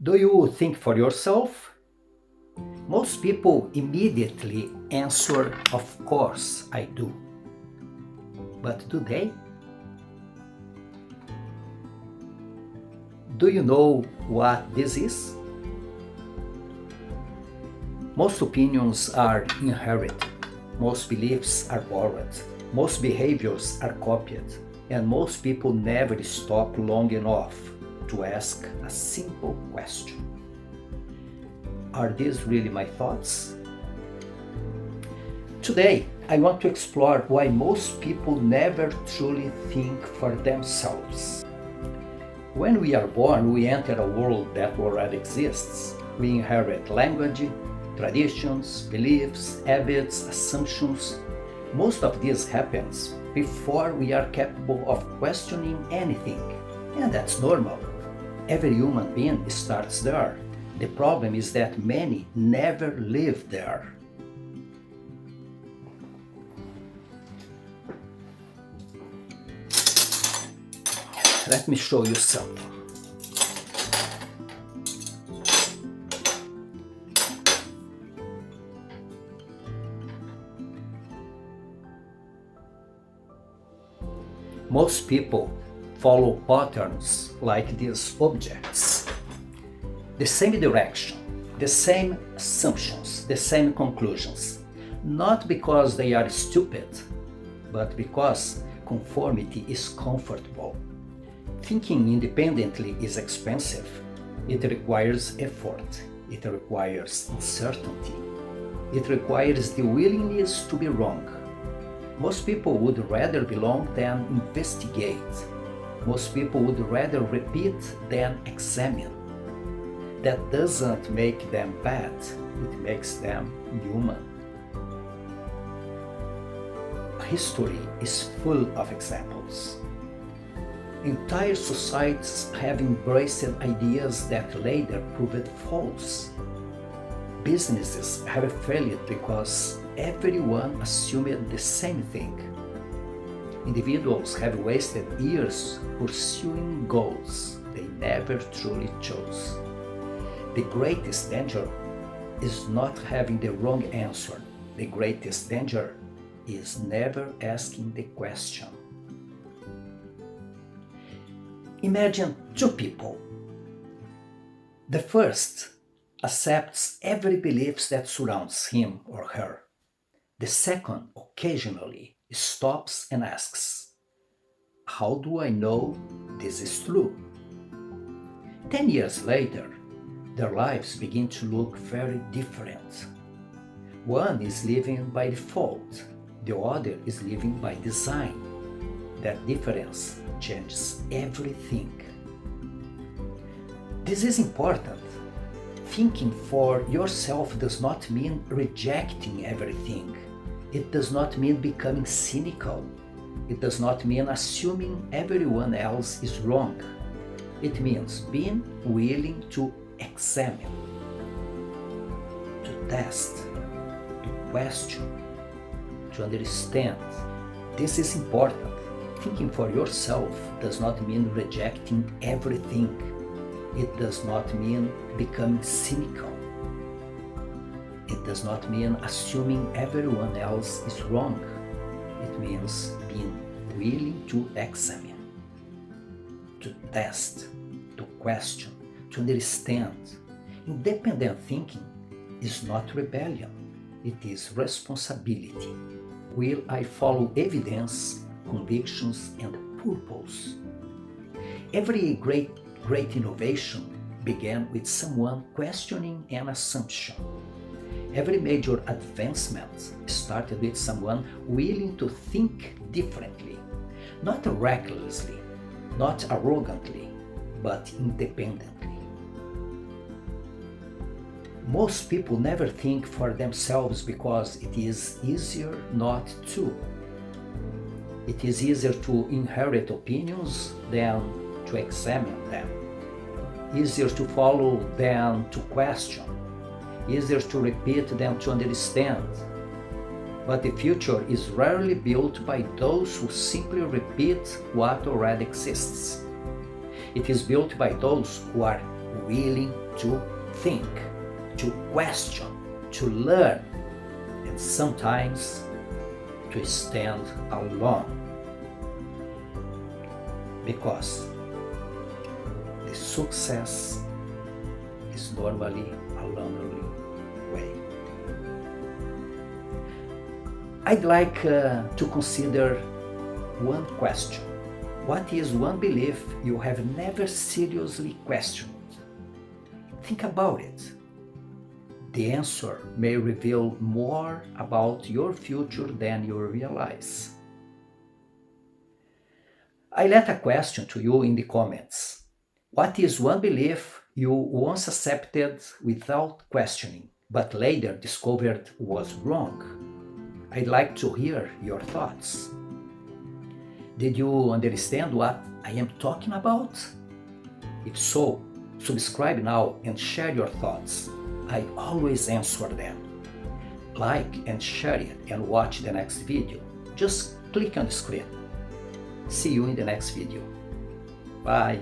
Do you think for yourself? Most people immediately answer, of course I do. But do they? Do you know what this is? Most opinions are inherited, most beliefs are borrowed, most behaviors are copied, and most people never stop long enough to ask a simple question. Are these really my thoughts? Today, I want to explore why most people never truly think for themselves. When we are born, we enter a world that already exists. We inherit language, traditions, beliefs, habits, assumptions. Most of this happens before we are capable of questioning anything, and that's normal. Every human being starts there. The problem is that many never live there. Let me show you something. Most people follow patterns like these objects. The same direction, the same assumptions, the same conclusions. Not because they are stupid, but because conformity is comfortable. Thinking independently is expensive. It requires effort. It requires uncertainty. It requires the willingness to be wrong. Most people would rather belong than investigate. Most people would rather repeat than examine. That doesn't make them bad, it makes them human. History is full of examples. Entire societies have embraced ideas that later proved false. Businesses have failed because everyone assumed the same thing. Individuals have wasted years pursuing goals they never truly chose. The greatest danger is not having the wrong answer. The greatest danger is never asking the question. Imagine two people. The first accepts every belief that surrounds him or her. The second occasionally stops and asks, how do I know this is true? 10 years later, their lives begin to look very different. One is living by default, the other is living by design. That difference changes everything. This is important. Thinking for yourself does not mean rejecting everything. It does not mean becoming cynical. It does not mean assuming everyone else is wrong. It means being willing to examine, to test, to question, to understand. This is important. Thinking for yourself does not mean rejecting everything. It does not mean becoming cynical. It does not mean assuming everyone else is wrong. It means being willing to examine, to test, to question, to understand. Independent thinking is not rebellion, it is responsibility. Will I follow evidence, convictions, and purpose? Every great innovation began with someone questioning an assumption. Every major advancement started with someone willing to think differently, not recklessly, not arrogantly, but independently. Most people never think for themselves because it is easier not to. It is easier to inherit opinions than to examine them. Easier to follow than to question. Easier to repeat than to understand. But the future is rarely built by those who simply repeat what already exists. It is built by those who are willing to think, to question, to learn, and sometimes to stand alone. Because the success is normally a lonely way. I'd like to consider one question. What is one belief you have never seriously questioned? Think about it. The answer may reveal more about your future than you realize. I left a question to you in the comments. What is one belief you once accepted without questioning, but later discovered was wrong? I'd like to hear your thoughts. Did you understand what I am talking about? If so, subscribe now and share your thoughts. I always answer them. Like and share it and watch the next video. Just click on the screen. See you in the next video. Bye.